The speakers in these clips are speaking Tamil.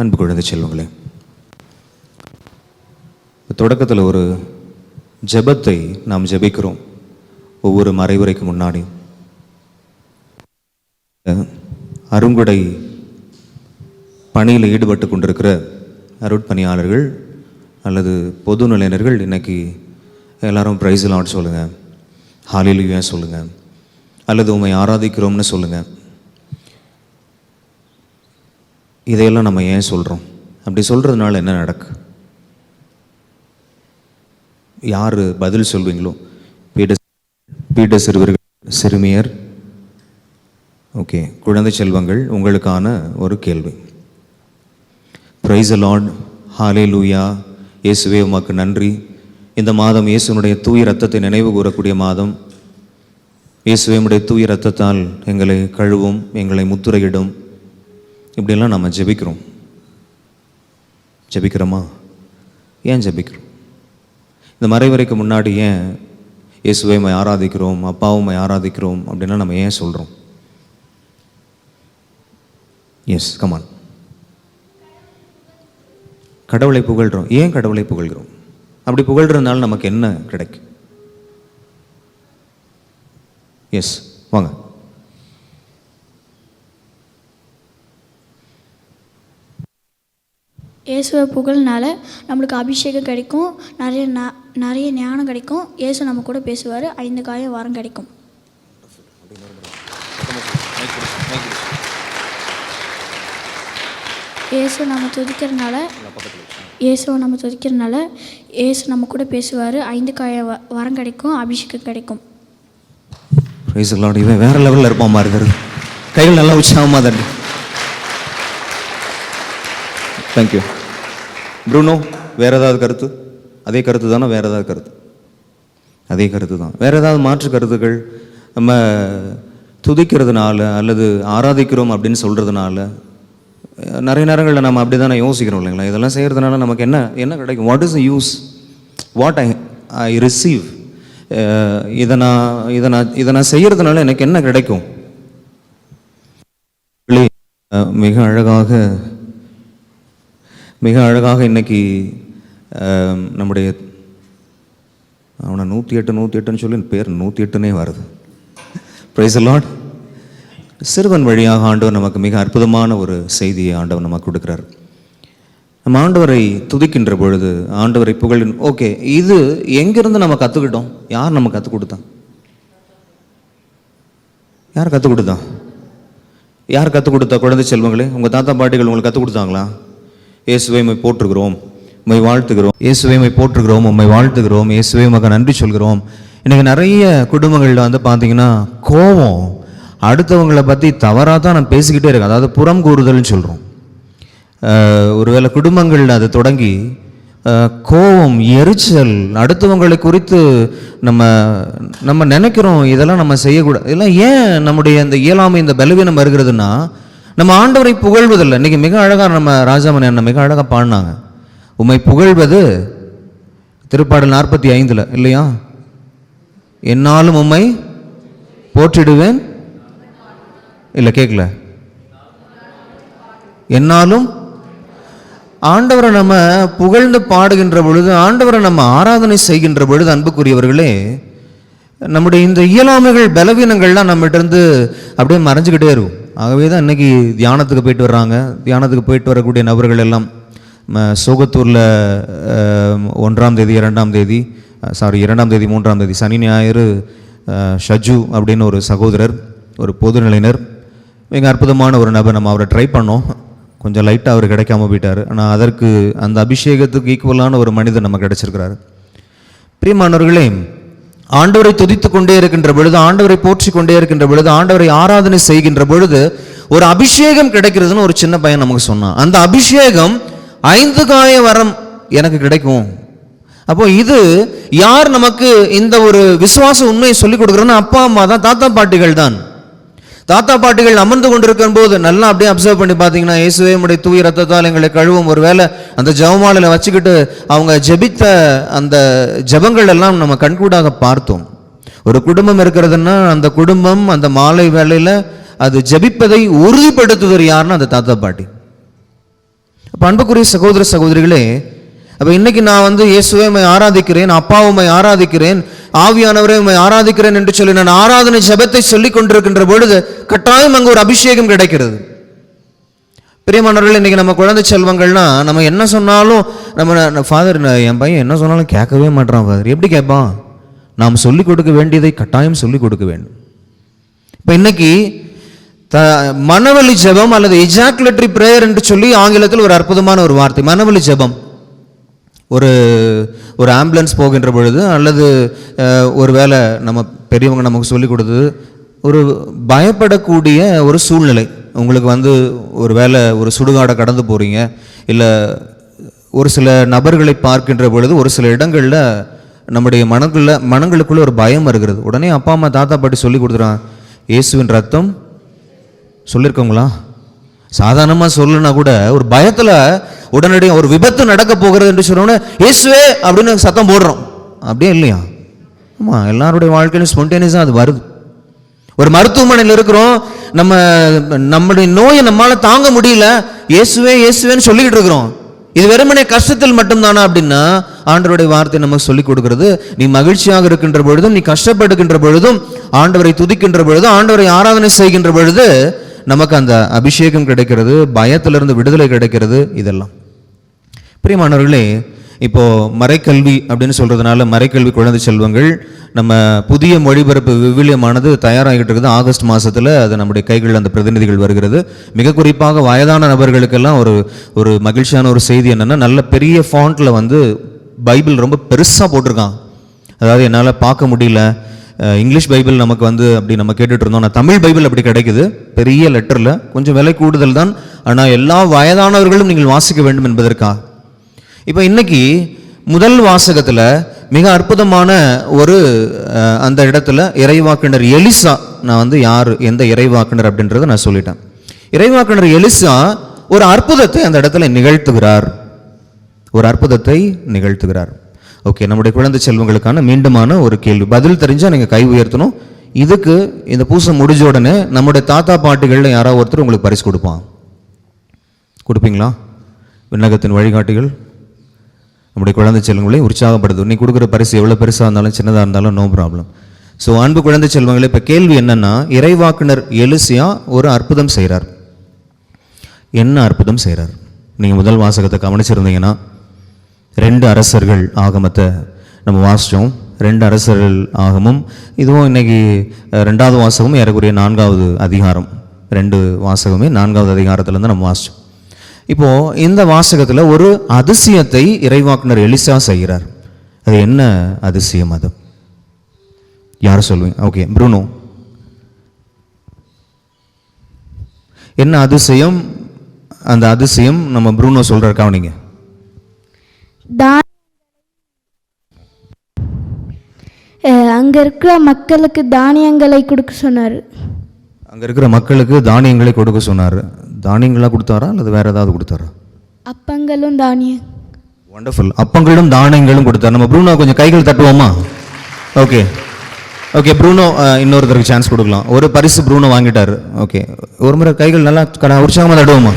அன்பு குழந்தை செல்வங்களே, தொடக்கத்தில் ஒரு ஜெபத்தை நாம் ஜெபிக்கிறோம். ஒவ்வொரு மறைவுரைக்கு முன்னாடி அருங்குடை பணியில் ஈடுபட்டு கொண்டிருக்கிற அருட்பணியாளர்கள் அல்லது பொது நிலையினர்கள் இன்னைக்கு எல்லாரும் பிரைஸ் லார்ட் சொல்லுங்கள், ஹல்லேலூயா சொல்லுங்கள், அல்லது உம்மை ஆராதிக்கிறோம்னு சொல்லுங்கள். இதையெல்லாம் நம்ம ஏன் சொல்கிறோம்? அப்படி சொல்கிறதுனால என்ன நடக்கு? யார் பதில் சொல்வீங்களோ? பீட சிறுவர்கள், சிறுமியர், ஓகே, குழந்தை செல்வங்கள், உங்களுக்கான ஒரு கேள்வி. பிரைஸ் தி லார்ட், ஹல்லேலூயா, இயேசுவே உமக்கு நன்றி. இந்த மாதம் இயேசுனுடைய தூய இரத்தத்தை நினைவு கூறக்கூடிய மாதம். இயேசுவே உம்முடைய தூய இரத்தத்தால் எங்களை கழுவும், எங்களை முத்துரையிடும். இப்படியெல்லாம் நம்ம ஜெபிக்கிறோம். ஜெபிக்கிறோமா? ஏன் ஜெபிக்கிறோம்? இந்த மறைவரைக்கு முன்னாடி ஏன் இயேசுவை உம்மை ஆராதிக்கிறோம், அப்பாவும்மை ஆராதிக்கிறோம் அப்படின்னா நம்ம ஏன் சொல்கிறோம்? Yes, come on. கடவுளை புகழ்கிறோம். ஏன் கடவுளை புகழ்கிறோம்? அப்படி புகழ்கிறதுனால நமக்கு என்ன கிடைக்கும்? எஸ், வாங்க. இயேசுவை புகழ்னால நம்மளுக்கு அபிஷேகம் கிடைக்கும், நிறைய ஞானம் கிடைக்கும். இயேசு நம்ம கூட பேசுவார், 5 காயம் வரம் கிடைக்கும். இயேசுவை நம்ம துதிக்கிறதுனால இயேசு நம்ம கூட பேசுவார், 5 காயம் வரம் கிடைக்கும், அபிஷேகம் கிடைக்கும். Price the Lord. இவன் வேற லெவலில் இருப்பான் மாதிரி இருக்குது. கைகள் நல்லா உற்சாகமாக தான். தேங்க்யூ. ப்ரூனோ, வேறு ஏதாவது கருத்து? அதே கருத்து தானே? வேறு ஏதாவது கருத்து? அதே கருத்து தான். வேறு ஏதாவது மாற்று கருத்துக்கள்? நம்ம துதிக்கிறதுனால அல்லது ஆராதிக்கிறோம் அப்படின்னு சொல்கிறதுனால நிறைய நேரங்களில் நம்ம அப்படி தானே யோசிக்கிறோம் இல்லைங்களா? இதெல்லாம் செய்கிறதுனால நமக்கு என்ன கிடைக்கும்? What is the use? What I receive? இதை நான் செய்கிறதுனால எனக்கு என்ன கிடைக்கும்? மிக அழகாக இன்னைக்கு நம்முடைய அவனை 108 சொல்லி பேர் 108னே வருது. Price the Lord. சிறுவன் வழியாக ஆண்டவர் நமக்கு மிக அற்புதமான ஒரு செய்தியை ஆண்டவர் நமக்கு கொடுக்குறார். நம்ம ஆண்டவரை துதிக்கின்ற பொழுது, ஆண்டவரை புகழின், ஓகே, இது எங்கிருந்து நம்ம கற்றுக்கிட்டோம்? யார் நம்ம கற்றுக் கொடுத்தா? யார் கற்றுக் கொடுத்தா? யார் கற்றுக் கொடுத்தா? குழந்தை செல்வங்களே, உங்கள் தாத்தா பாட்டிகள் உங்களுக்கு கற்றுக் கொடுத்தாங்களா? இயேசுவை உம்மை போற்றுகிறோம், உம்மை வாழ்த்துகிறோம், இயேசுவை உம்மை போற்றுகிறோம், உம்மை வாழ்த்துகிறோம், இயேசுவை உமக்கு நன்றி சொல்கிறோம். இன்றைக்கி நிறைய குடும்பங்களில் வந்து பார்த்தீங்கன்னா கோபம், அடுத்தவங்களை பற்றி தவறாக தான் நான் பேசிக்கிட்டே இருக்கேன். அதாவது புறம் கூறுதல்னு சொல்கிறோம். ஒருவேளை குடும்பங்களில் அது தொடங்கி கோபம், எரிச்சல், அடுத்தவங்களை குறித்து நம்ம நினைக்கிறோம் இதெல்லாம் நம்ம செய்யக்கூடாது. இதெல்லாம் ஏன் நம்முடைய இந்த இயலாமை, இந்த பலவீனம் வருகிறதுனா நம்ம ஆண்டவரை புகழ்வதில்லை. இன்றைக்கி மிக அழகாக நம்ம ராஜாமணி அண்ணன் மிக அழகாக பாடினாங்க, உம்மை புகழ்வது திருப்பாடல் 45 இல்லையா? என்னாலும் உம்மை போற்றிடுவேன். இல்லை, கேட்கல. என்னாலும் ஆண்டவரை நம்ம புகழ்ந்து பாடுகின்ற பொழுது, ஆண்டவரை நம்ம ஆராதனை செய்கின்ற பொழுது, அன்புக்குரியவர்களே, நம்முடைய இந்த இயலாமைகள், பலவீனங்கள்லாம் நம்மகிட்ட அப்படியே மறைஞ்சிக்கிட்டே இருக்கும். ஆகவே தான் இன்றைக்கி தியானத்துக்கு போயிட்டு வர்றாங்க. தியானத்துக்கு போயிட்டு வரக்கூடிய நபர்கள் எல்லாம் சோகத்தூரில் 1ஆம் தேதி 2ஆம் தேதி 3ஆம் தேதி சனி ஞாயிறு ஷஜு அப்படின்னு ஒரு சகோதரர், ஒரு பொதுநிலையினர், மிக அற்புதமான ஒரு நபர். நம்ம அவரை ட்ரை பண்ணோம், கொஞ்சம் லைட்டாக அவர் கிடைக்காம போயிட்டார். ஆனால் அதற்கு அந்த அபிஷேகத்துக்கு ஈக்குவலான ஒரு மனிதர் நம்ம கிடைச்சிருக்கிறாரு. பிரியமானவர்களே, ஆண்டவரை துதித்து கொண்டே இருக்கின்ற பொழுது, ஆண்டவரை போற்றி கொண்டே இருக்கின்ற பொழுது, ஆண்டவரை ஆராதனை செய்கின்ற பொழுது ஒரு அபிஷேகம் கிடைக்கிறதுன்னு ஒரு சின்ன பையன் நமக்கு சொன்னான். அந்த அபிஷேகம் 5 காய வரம் எனக்கு கிடைக்கும். அப்போ இது யார் நமக்கு இந்த ஒரு விசுவாச உண்மையை சொல்லிக் கொடுக்குறோன்னா அப்பா அம்மா தான், தாத்தா பாட்டிகள் தான். தாத்தா பாட்டிகள் அமர்ந்து கொண்டிருக்கும் போது நல்லா அப்படியே அப்சர்வ் பண்ணி பார்த்தீங்கன்னா, இயேசுவே உம்முடைய தூய இரத்தத்தால் எங்களை கழுவும். ஒரு வேளை அந்த ஜெபமாலையில் வச்சுக்கிட்டு அவங்க ஜெபித்த அந்த ஜெபங்கள் எல்லாம் நம்ம கண்கூடாக பார்த்தோம். ஒரு குடும்பம் இருக்கிறதுன்னா அந்த குடும்பம் அந்த மாலை வேளையில் அது ஜெபிப்பதை உறுதிப்படுத்துவது யாருன்னா அந்த தாத்தா பாட்டி. இப்போ அன்புக்குரிய சகோதர சகோதரிகளே, அப்போ இன்னைக்கு நான் வந்து இயேசுவை உம்மை ஆராதிக்கிறேன், அப்பாவை உம்மை ஆராதிக்கிறேன், ஆவியானவரை உம்மை ஆராதிக்கிறேன் என்று சொல்லி நான் ஆராதனை ஜெபத்தை சொல்லிக் கொண்டிருக்கின்ற பொழுது கட்டாயம் அங்கு ஒரு அபிஷேகம் கிடைக்கிறது. பிரியமானவர்கள், இன்னைக்கு நம்ம குழந்தை செல்வங்கள்னா நம்ம என்ன சொன்னாலும் நம்ம ஃபாதர் என் பையன் என்ன சொன்னாலும் கேட்கவே மாட்டான் ஃபாதர். எப்படி கேட்பான்? நாம் சொல்லிக் கொடுக்க வேண்டியதை கட்டாயம் சொல்லிக் கொடுக்க வேண்டும். இப்போ இன்னைக்கு மனவழி ஜெபம் அல்லது எஜாக்குலேட்டரி பிரேயர் என்று சொல்லி ஆங்கிலத்தில் ஒரு அற்புதமான ஒரு வார்த்தை, மனவழி ஜெபம். ஒரு ஆம்புலன்ஸ் போகின்ற பொழுது அல்லது ஒரு வேளை நம்ம பெரியவங்க நமக்கு சொல்லிக் கொடுத்தது, ஒரு பயப்படக்கூடிய ஒரு சூழ்நிலை உங்களுக்கு வந்து ஒரு வேளை ஒரு சுடுகாடை கடந்து போகிறீங்க, இல்லை ஒரு சில நபர்களை பார்க்கின்ற பொழுது ஒரு சில இடங்களில் நம்முடைய மனங்களுக்குள்ள ஒரு பயம் வருகிறது. உடனே அப்பா அம்மா தாத்தா பாட்டி சொல்லி கொடுத்துறாங்க, இயேசுவின் ரத்தம் சொல்லியிருக்கோங்களா? சாதாரணமாக சொல்லணும்னா கூட ஒரு பயத்தில் உடனடியாக ஒரு விபத்து நடக்க போகிறது என்று சொன்னோன்னே இயேசுவே அப்படின்னு சத்தம் போடுறோம். அப்படியே இல்லையா? ஆமாம், எல்லாருடைய வாழ்க்கையிலும் ஸ்பான்டேனியஸாக அது வருது. ஒரு மருத்துவமனையில் இருக்கிறோம், நம்முடைய நோயை நம்மளால் தாங்க முடியல, இயேசுவே இயேசுவேன்னு சொல்லிக்கிட்டு இருக்கிறோம். இது வெறுமனே கஷ்டத்தில் மட்டும்தானா அப்படின்னா ஆண்டவருடைய வார்த்தை நமக்கு சொல்லிக் கொடுக்கிறது, நீ மகிழ்ச்சியாக இருக்கின்ற பொழுதும், நீ கஷ்டப்படுகின்ற பொழுதும், ஆண்டவரை துதிக்கின்ற பொழுதும், ஆண்டவரை ஆராதனை செய்கின்ற பொழுது நமக்கு அந்த அபிஷேகம் கிடைக்கிறது, பயத்திலிருந்து விடுதலை கிடைக்கிறது. இதெல்லாம் பிரியமானவர்களே, இப்போ மறைக்கல்வி அப்படின்னு சொல்றதுனால மறைக்கல்வி குழந்தை செல்வங்கள் நம்ம புதிய மொழிபெயர்ப்பு விவிலியமானது தயாராகிட்டு இருக்குது. ஆகஸ்ட் மாதத்தில் அது நம்முடைய கைகளில் அந்த பிரதிநிதிகள் வருகிறது. மிக குறிப்பாக வயதான நபர்களுக்கெல்லாம் ஒரு மகிழ்ச்சியான ஒரு செய்தி என்னென்னா, நல்ல பெரிய ஃபாண்ட்டில் வந்து பைபிள் ரொம்ப பெருசாக போட்டிருக்கான். அதாவது என்னால் பார்க்க முடியல, இங்கிலீஷ் பைபிள் நமக்கு வந்து அப்படி நம்ம கேட்டுட்டு இருந்தோம். ஆனால் தமிழ் பைபிள் அப்படி கிடைக்குது, பெரிய லெட்டரில், கொஞ்சம் விலை கூடுதல் தான், ஆனால் எல்லா வயதானவர்களும் நீங்கள் வாசிக்க வேண்டும் என்பதற்காக. இப்போ இன்னைக்கு முதல் வாசகத்தில் மிக அற்புதமான ஒரு அந்த இடத்துல இறைவாக்கினர் எலிசா, நான் வந்து யார் எந்த இறைவாக்கினர் அப்படின்றத நான் சொல்லிட்டேன். இறைவாக்கினர் எலிசா ஒரு அற்புதத்தை அந்த இடத்துல நிகழ்த்துகிறார், ஒரு அற்புதத்தை நிகழ்த்துகிறார். ஓகே, நம்முடைய குழந்தை செல்வங்களுக்கான மீண்டுமான ஒரு கேள்வி, பதில் தெரிஞ்சால் நீங்கள் கை உயர்த்தணும். இதுக்கு இந்த பூசை முடிஞ்ச உடனே நம்முடைய தாத்தா பாட்டிகளில் யாராவது ஒருத்தர் உங்களுக்கு பரிசு கொடுப்பான். கொடுப்பீங்களா? விண்ணகத்தின் வழிகாட்டிகள் நம்முடைய குழந்தை செல்வங்களை உற்சாகப்படுத்தும். நீ கொடுக்குற பரிசு எவ்வளோ பெருசாக இருந்தாலும் சின்னதாக இருந்தாலும் நோ ப்ராப்ளம். ஸோ அன்பு குழந்தை செல்வங்களை, இப்போ கேள்வி என்னன்னா, இறைவாக்கினர் எலிசியா ஒரு அற்புதம் செய்கிறார். என்ன அற்புதம் செய்கிறார்? நீங்கள் முதல் வாசகத்தை கவனிச்சிருந்தீங்கன்னா 2 அரசர்கள் ஆகமத்தை நம்ம வாசித்தோம். 2 அரசர்கள் ஆகமும் இதுவும் இன்னைக்கு 2வது வாசகமும் ஏறக்குறைய 4வது அதிகாரம். 2 வாசகமே 4வது அதிகாரத்துலேருந்து நம்ம வாசித்தோம். இப்போ இந்த வாசகத்தில் ஒரு அதிசயத்தை இறைவாக்கினர் எலிசா செய்கிறார். அது என்ன அதிசயம்? அது யார் சொல்லுவீங்க? ஓகே, ப்ரூனோ, என்ன அதிசயம்? அந்த அதிசயம் நம்ம ப்ரூனோ சொல்றாரு, கவனிங்க. அங்க இருக்கிற மக்களுக்கு தானியங்களை கொடுக்க சொன்னார். அங்க இருக்கிற மக்களுக்கு தானியங்களை கொடுக்க சொன்னார். தானியங்களா கொடுத்தாரா அல்லது வேற ஏதாவது கொடுத்தாரா? அப்பங்களும் தானியம். வண்டர்ஃபுல். அப்பங்களும் தானியங்களும் கொடுத்தார். நம்ம ப்ரூனோ கொஞ்சம் கைகள் தட்டுவோமா? ஓகே ஓகே, ப்ரூனோ இன்னொருத்தருக்கு சான்ஸ் கொடுக்கலாம். ஒரு பரிசு ப்ரூனோ வாங்கிட்டாரு. ஓகே, ஒரு முறை கைகள் நல்லா உற்சாகமாக தட்டுவோமா?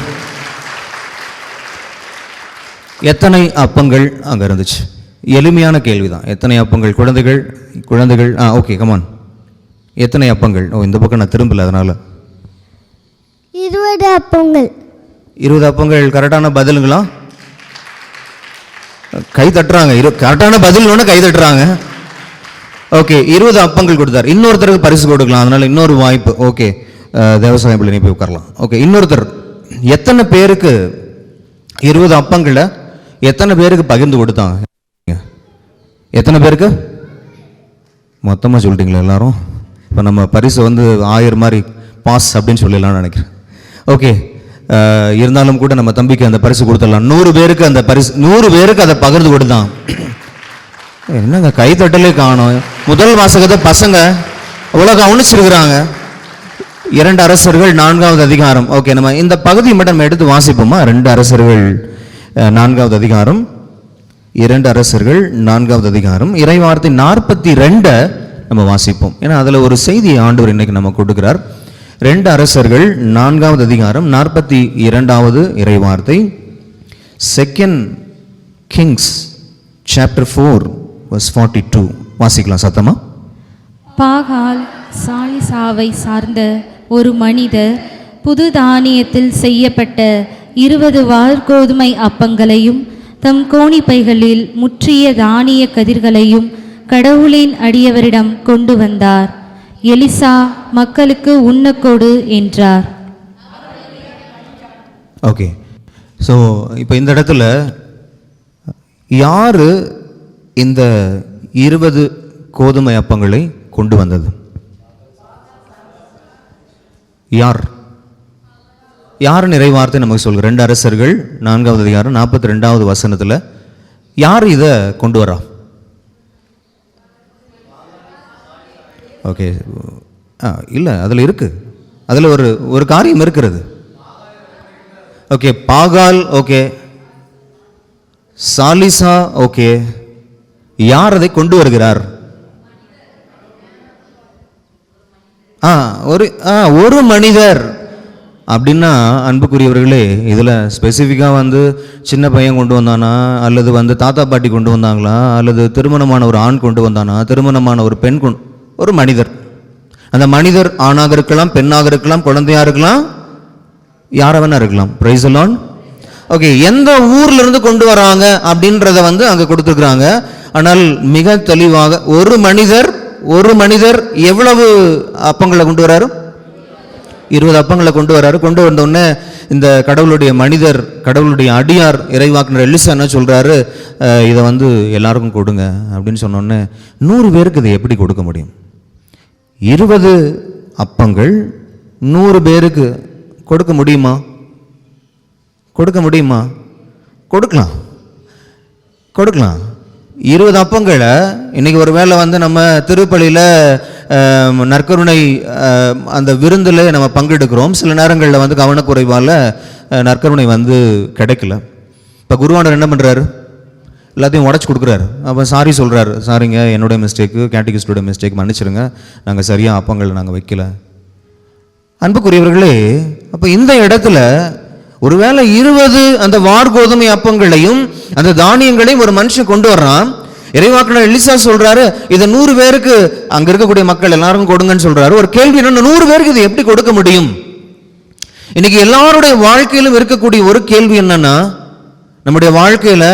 எத்தனை அப்பங்கள் அங்கே இருந்துச்சு? எளிமையான கேள்வி தான். எத்தனை அப்பங்கள்? குழந்தைகள் ஓகே, கமான். எத்தனை அப்பங்கள்? இந்த பக்கம் நான் திரும்பல, அதனால 20 அப்பங்கள். 20 அப்பங்கள் கரெக்டான பதிலுங்களா? கை தட்டுறாங்க. கரெக்டான பதில் கை தட்டுறாங்க. ஓகே, 20 அப்பங்கள் கொடுத்தார். இன்னொருத்தருக்கு பரிசு கொடுக்கலாம், அதனால இன்னொரு வாய்ப்பு. ஓகே, தேவசாயம் பிள்ளை போய் உட்காரலாம். ஓகே, இன்னொருத்தர் எத்தனை பேருக்கு 20 அப்பங்களை எத்தனை பேருக்கு பகிர்ந்து கொடுத்தாங்க? எத்தனை பேருக்கு? மொத்தமாக சொல்லிட்டீங்களா எல்லாரும்? இப்போ நம்ம பரிசு 1000 மாதிரி பாஸ் அப்படின்னு சொல்லலாம்னு நினைக்கிறேன். ஓகே, இருந்தாலும் கூட நம்ம தம்பிக்கு அந்த பரிசு கொடுத்துடலாம். 100 பேருக்கு அந்த பரிசு, 100 பேருக்கு அதை பகிர்ந்து கொடுத்தான். என்னங்க கைத்தட்டலே காணும்? முதல் வாசகத்தை பசங்க அவ்வளோ கவனிச்சிருக்கிறாங்க. 2 அரசர்கள் 4வது அதிகாரம். ஓகே, நம்ம இந்த பகுதியை மட்டும் நம்ம எடுத்து வாசிப்போமா? 2 அரசர்கள் 4வது அதிகாரம். 2 அரசர்கள் 4வது அதிகாரம் இறைவார்த்தை 42 நம்ம வாசிப்போம். ஏன்னா அதில் ஒரு செய்தியை ஆண்டவர் இன்னைக்கு நம்ம கொடுக்கிறார். 2 அரசர்கள் 4வது அதிகாரம் 42வது இறைவார்த்தை. Second Kings chapter 4 verse 42. வாசிக்கலாம் சத்தமா. பாகால் சாலிசாவை சார்ந்த ஒரு மனிதர் புது தானியத்தில் செய்யப்பட்ட 20 வார்கோதுமை அப்பங்களையும் தம் கோணிப்பைகளில் முற்றிய தானிய கதிர்களையும் கடவுளின் அடியவரிடம் கொண்டு வந்தார். எலிசா மக்களுக்கு உண்ணக்கொடு என்றார். ஓகே, ஸோ இப்போ இந்த இடத்துல யாரு இந்த 20 கோதுமை அப்பங்களை கொண்டு வந்தது? யார் யார் நிறைவார்த்தை நமக்கு சொல்லுங்க. 2 அரசர்கள் 4வது அதிகாரம் 42வது வசனத்தில் யார் இதை கொண்டு வரா? ஓகே, இல்லை, அதில் இருக்கு, அதில் ஒரு காரியம் இருக்கிறது. ஓகே, பாகால், ஓகே, சாலிசா, ஓகே, யார் அதை கொண்டு வருகிறார்? ஒரு மனிதர் அப்படின்னா அன்புக்குரியவர்களே, இதில் ஸ்பெசிஃபிக்காக சின்ன பையன் கொண்டு வந்தானா, அல்லது தாத்தா பாட்டி கொண்டு வந்தாங்களா, அல்லது திருமணமான ஒரு ஆண் கொண்டு வந்தானா, திருமணமான ஒரு பெண் ஒரு மனிதர். அந்த மனிதர் ஆணாக இருக்கலாம், பெண்ணாக இருக்கலாம், குழந்தையாக இருக்கலாம், யாரவனா இருக்கலாம். Price the Lord. ஓகே, எந்த ஊர்ல இருந்து கொண்டு வராங்க அப்படின்றத அங்கே கொடுத்துருக்குறாங்க. ஆனால் மிக தெளிவாக ஒரு மனிதர் எவ்வளவு அப்பங்களை கொண்டு வராரு? 20 அப்பங்களை கொண்டு வராரு. கொண்டு வந்தோடனே இந்த கடவுளுடைய மனிதர், கடவுளுடைய அடியார் இறைவாக்குனர் எலிசா என்ன சொல்றாரு? இதை எல்லாருக்கும் கொடுங்க அப்படின்னு சொன்னோடனே 100 பேருக்கு இதை எப்படி கொடுக்க முடியும்? 20 அப்பங்கள் 100 பேருக்கு கொடுக்க முடியுமா? கொடுக்கலாம். 20 அப்பங்களை இன்னைக்கு ஒரு வேளை நம்ம திருப்பலியில் நற்கருணை அந்த விருந்தில் நம்ம பங்கெடுக்கிறோம். சில நேரங்களில் கவனக்குறைவால் நற்கருணை கிடைக்கல. இப்போ குருவானர் என்ன பண்ணுறாரு? எல்லாத்தையும் உடச்சி கொடுக்குறாரு. அப்போ சாரி சொல்கிறாரு, சாரிங்க, என்னுடைய மிஸ்டேக்கு, கேட்டகிஸ்டோட மிஸ்டேக், மன்னிச்சிருங்க, நாங்கள் சரியாக அப்பங்களை நாங்கள் வைக்கல. அன்புக்குரியவர்களே, அப்போ இந்த இடத்துல ஒருவேளை 20 அந்த வார்கோதுமை அப்பங்களையும் அந்த தானியங்களையும் ஒரு மனுஷன் கொண்டு வர்றான். இறைவாக்குனர் எலிசா சொல்றாரு, இதை 100 பேருக்கு அங்க இருக்கக்கூடிய மக்கள் எல்லாருக்கும் கொடுங்கன்னு சொல்றாரு. ஒரு கேள்வி என்ன, 100 பேருக்கு இதை எப்படி கொடுக்க முடியும்? இன்னைக்கு எல்லாருடைய வாழ்க்கையிலும் இருக்கக்கூடிய ஒரு கேள்வி என்னன்னா, நம்முடைய வாழ்க்கையில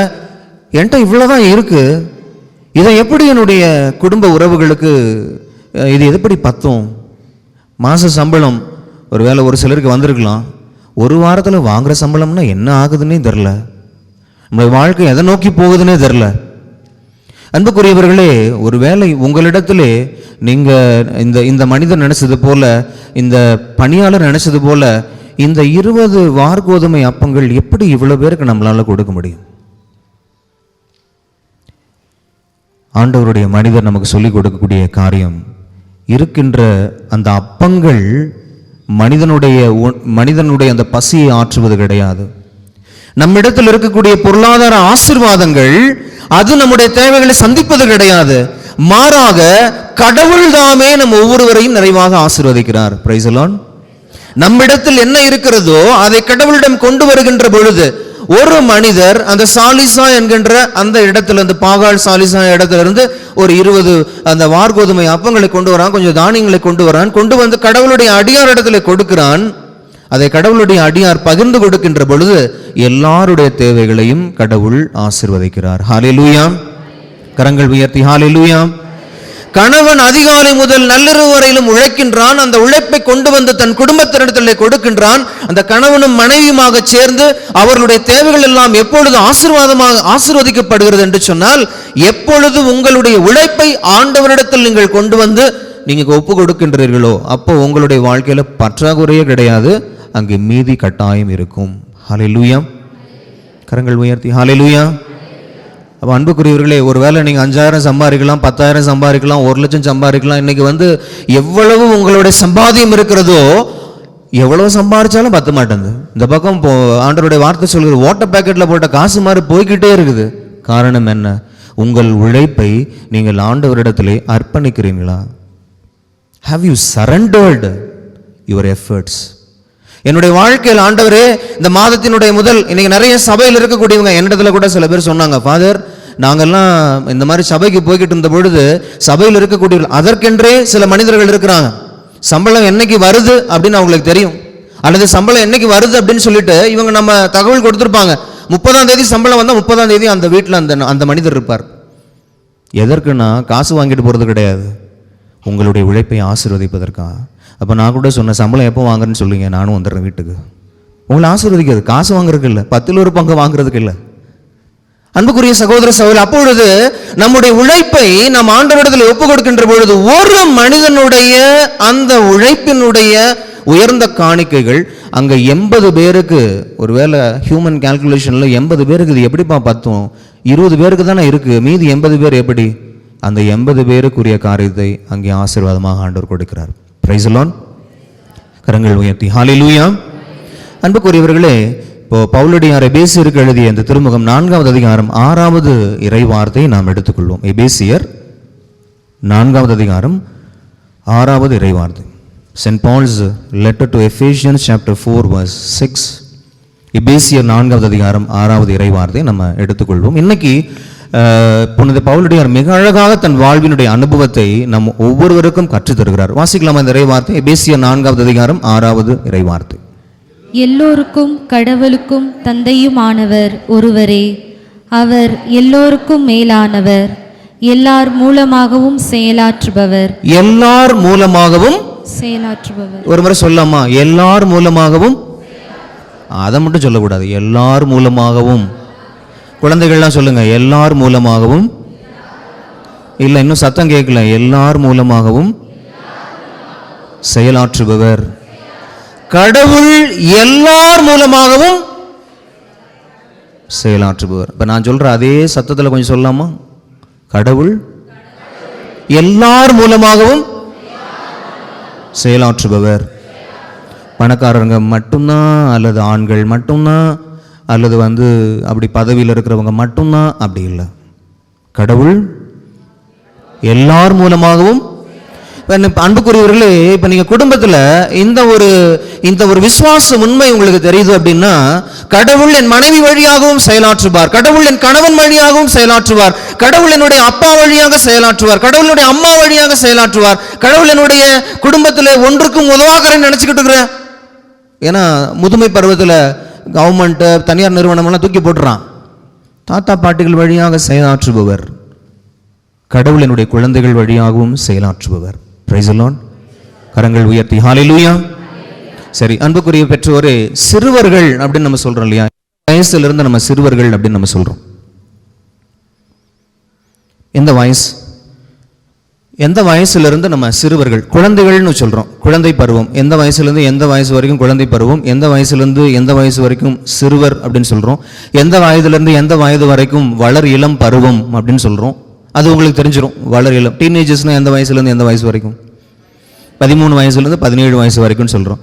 என்கிட்ட இவ்வளவுதான் இருக்கு, இதை எப்படி என்னுடைய குடும்ப உறவுகளுக்கு இது எப்படி பத்தும்? மாச சம்பளம் ஒருவேளை ஒரு சிலருக்கு வந்திருக்கலாம், ஒரு வாரத்தில் வாங்குற சம்பளம்னா என்ன ஆகுதுன்னே தெரில, நம்முடைய வாழ்க்கை எதை நோக்கி போகுதுன்னே தெரில. அன்புக்குரியவர்களே, ஒருவேளை உங்களிடத்திலே நீங்கள் இந்த மனிதர் நினைச்சது போல, இந்த பணியாளர் நினைச்சது போல, இந்த 20 வார்கோதுமை அப்பங்கள் எப்படி இவ்வளவு பேருக்கு நம்மளால கொடுக்க முடியும்? ஆண்டவருடைய மனிதர் நமக்கு சொல்லிக் கொடுக்கக்கூடிய காரியம், இருக்கின்ற அந்த அப்பங்கள் மனிதனுடைய அந்த பசியை ஆற்றுவது கிடையாது. நம்மிடத்தில் இருக்கக்கூடிய பொருளாதார ஆசீர்வாதங்கள் அது நம்முடைய தேவைகளை சந்திப்பது கிடையாது. மாறாக கடவுள் தாமே நம் ஒவ்வொருவரையும் நிறைவாக ஆசீர்வதிக்கிறார். Price the Lord. நம்மிடத்தில் என்ன இருக்கிறதோ அதை கடவுளிடம் கொண்டு வருகின்ற பொழுது ஒரு மனிதர் அந்த சாலிசா என்கின்ற அந்த இடத்திலிருந்து, பாகால் சாலிசா இடத்திலிருந்து ஒரு 20 அந்த வார்கோதுமை அப்பங்களை கொண்டு வரான், கொஞ்சம் தானியங்களை கொண்டு வரான், கொண்டு வந்து கடவுளுடைய அடியார் இடத்துல கொடுக்கிறான். அதை கடவுளுடைய அடியார் பகிர்ந்து கொடுக்கின்ற பொழுது எல்லாருடைய தேவைகளையும் கடவுள் ஆசீர்வதிக்கிறார். ஹல்லேலூயா. கரங்கள் உயர்த்தி ஹல்லேலூயா. கணவன் அதிகாலை முதல் நள்ளிரவு வரையிலும் உழைக்கின்றான். அந்த உழைப்பை கொண்டு வந்து தன் குடும்பத்தினிடத்தில் கொடுக்கின்றான். அந்த கணவனும் மனைவியுமாக சேர்ந்து அவர்களுடைய தேவைகள் எல்லாம் எப்பொழுது ஆசீர்வதிக்கப்படுகிறது என்று சொன்னால், எப்பொழுது உங்களுடைய உழைப்பை ஆண்டவரிடத்தில் நீங்கள் கொண்டு வந்து நீங்க ஒப்பு கொடுக்கின்றீர்களோ அப்போ உங்களுடைய வாழ்க்கையில பற்றாக்குறையே கிடையாது, அங்கே மீதி கட்டாயம் இருக்கும். ஹல்லேலூயா. கரங்கள் உயர்த்தி ஹல்லேலூயா. அப்போ அன்புக்குரியவர்களே, ஒருவேளை நீங்கள் 5,000 சம்பாதிக்கலாம், 10,000 சம்பாதிக்கலாம், 1,00,000 சம்பாதிக்கலாம். இன்னைக்கு எவ்வளவு உங்களுடைய சம்பாதியம் இருக்கிறதோ, எவ்வளவு சம்பாதிச்சாலும் பத்த மாட்டேங்குது. இந்த பக்கம் ஆண்டவருடைய வார்த்தை சொல்கிறது, வாட்டர் பேக்கெட்டில் போட்ட காசு மாதிரி போய்கிட்டே இருக்குது. காரணம் என்ன? உங்கள் உழைப்பை நீங்கள் ஆண்டவரிடத்திலே அர்ப்பணிக்கிறீங்களா? Have you surrendered your efforts? என்னுடைய வாழ்க்கையில் ஆண்டவரே, இந்த மாதத்தினுடைய முதல், இன்னைக்கு நிறைய சபையில் இருக்கக்கூடியவங்க என்னிடத்துல கூட சில பேர் சொன்னாங்க, ஃபாதர் நாங்கெல்லாம் இந்த மாதிரி சபைக்கு போய்கிட்டு இருந்த பொழுது சபையில் இருக்கக்கூடிய அதற்கென்றே சில மனிதர்கள் இருக்கிறாங்க. சம்பளம் என்னைக்கு வருது அப்படின்னு அவங்களுக்கு தெரியும், அல்லது சம்பளம் என்னைக்கு வருது அப்படின்னு சொல்லிட்டு இவங்க நம்ம தகவல் கொடுத்துருப்பாங்க. 30ஆம் தேதி சம்பளம் வந்தால் 30ஆம் தேதி அந்த வீட்டில் அந்த மனிதர் இருப்பார். எதற்குன்னா காசு வாங்கிட்டு போகிறது கிடையாது, உங்களுடைய உழைப்பை ஆசீர்வதிப்பதற்கா. அப்போ நான் கூட சொன்னேன், சம்பளம் எப்போ வாங்குறேன்னு சொல்லுங்க, நானும் வந்துடுறேன் வீட்டுக்கு. உங்களை ஆசீர்வதிக்கிறது, காசு வாங்குறதுக்கு இல்லை, 10ல் 1 பங்கு வாங்குறதுக்கு இல்லை. அன்புக்குரிய சகோதர சகோதரி, அப்பொழுது நம்முடைய உழைப்பை நாம் ஆண்டவரிடத்தில் ஒப்பு கொடுக்கின்ற பொழுது ஒரு மனிதனுடைய அந்த உழைப்பினுடைய உயர்ந்த காணிக்கைகள் அங்கே 80 பேருக்கு, ஒருவேளை ஹியூமன் கால்குலேஷனில் 80 பேருக்கு இது எப்படிப்பா பத்தும்? 20 பேருக்கு தானே இருக்குது, மீதி 80 பேர் எப்படி? அந்த 80 பேருக்குரிய காரியத்தை அங்கே ஆசீர்வாதமாக ஆண்டவர் கொடுக்கிறார். Price the Lord. கரங்கள் உயர்த்தி ஹல்லேலூயா. அன்புக்குரியவர்களே, இப்போ பவுலடியார் எபேசியருக்கு எழுதிய இந்த திருமுகம் 4வது அதிகாரம் 6வது இறை வார்த்தையை நாம் எடுத்துக்கொள்வோம். எபேசியர் 4வது அதிகாரம் 6வது இறை வார்த்தை. St. Paul's letter to Ephesians chapter 4 verse 6. எபேசியர் 4வது அதிகாரம் 6வது இறை வார்த்தையை நம்ம எடுத்துக்கொள்வோம். இன்னைக்கு புனித பவுலடியார் மிக அழகாக தன் வாழ்வினுடைய அனுபவத்தை நம் ஒவ்வொருவருக்கும் கற்றுத் தருகிறார். வாசிக்கலாமா இந்த இறை வார்த்தை? எபேசியர் 4வது அதிகாரம் 6வது இறை வார்த்தை. எல்லோருக்கும் கடவுளுக்கும் தந்தையுமானவர் ஒருவரே, அவர் எல்லோருக்கும் மேலானவர், எல்லார் மூலமாகவும் செயலாற்றுபவர். எல்லார் மூலமாகவும் செயலாற்றுபவர். ஒரு முறை சொல்லாமா? எல்லார் மூலமாகவும். அதை மட்டும் சொல்லக்கூடாது, எல்லார் மூலமாகவும். குழந்தைகள்லாம் சொல்லுங்க, எல்லார் மூலமாகவும். இல்லை, இன்னும் சத்தம் கேட்கல. எல்லார் மூலமாகவும் செயலாற்றுபவர். கடவுள் எல்லார் மூலமாகவும் செயலாற்றுபவர். இப்போ நான் சொல்ற அதே சத்தத்தில் கொஞ்சம் சொல்லலாமா? கடவுள் எல்லார் மூலமாகவும் செயலாற்றுபவர். பணக்காரங்க மட்டும்தான், அல்லது ஆண்கள் மட்டும்தான், அல்லது அப்படி பதவியில் இருக்கிறவங்க மட்டும்தான், அப்படி இல்லை. கடவுள் எல்லார் மூலமாகவும். அன்புக்குரியவர்களே, இப்போ நீங்கள் குடும்பத்தில் இந்த ஒரு விசுவாச உண்மை உங்களுக்கு தெரியுது அப்படின்னா, கடவுள் என் மனைவி வழியாகவும் செயலாற்றுவார், கடவுள் என் கணவன் வழியாகவும் செயலாற்றுவார், கடவுள் என்னுடைய அப்பா வழியாக செயலாற்றுவார், கடவுளுடைய அம்மா வழியாக செயலாற்றுவார், கடவுள் என்னுடைய குடும்பத்தில் ஒன்றுக்கும் உதவாகிறேன்னு நினச்சிக்கிட்டு இருக்கிறேன். ஏன்னா முதுமை பருவத்தில் கவர்மெண்ட்டு தனியார் நிறுவனமெல்லாம் தூக்கி போட்டுறான். தாத்தா பாட்டிகள் வழியாக செயலாற்றுபவர், கடவுள் என்னுடைய குழந்தைகள் வழியாகவும் செயலாற்றுபவர். Price the Lord. கரங்கள் உயர்த்தி ஹல்லேலூயா. சரி, அன்புக்குரிய பெற்றோரே, சிறுவர்கள் அப்படின்னு நம்ம சொல்றோம் இல்லையா? வயசுலேருந்து நம்ம சிறுவர்கள் அப்படின்னு நம்ம சொல்றோம். எந்த வயசுலேருந்து நம்ம சிறுவர்கள், குழந்தைகள்னு சொல்றோம்? குழந்தை பருவம். எந்த வயசுலேருந்து எந்த வயசு வரைக்கும் குழந்தை பருவம், எந்த வயசுலேருந்து எந்த வயசு வரைக்கும் சிறுவர் அப்படின்னு சொல்றோம், எந்த வயதுலேருந்து எந்த வயது வரைக்கும் வளர் இளம் பருவம் அப்படின்னு சொல்றோம். அது உங்களுக்கு தெரிஞ்சிடும். வளர் இளம் டீனேஜர்ஸ்னால் எந்த வயசுலேருந்து எந்த வயசு வரைக்கும்? 13 வயசுலேருந்து 17 வயசு வரைக்கும்னு சொல்கிறோம்.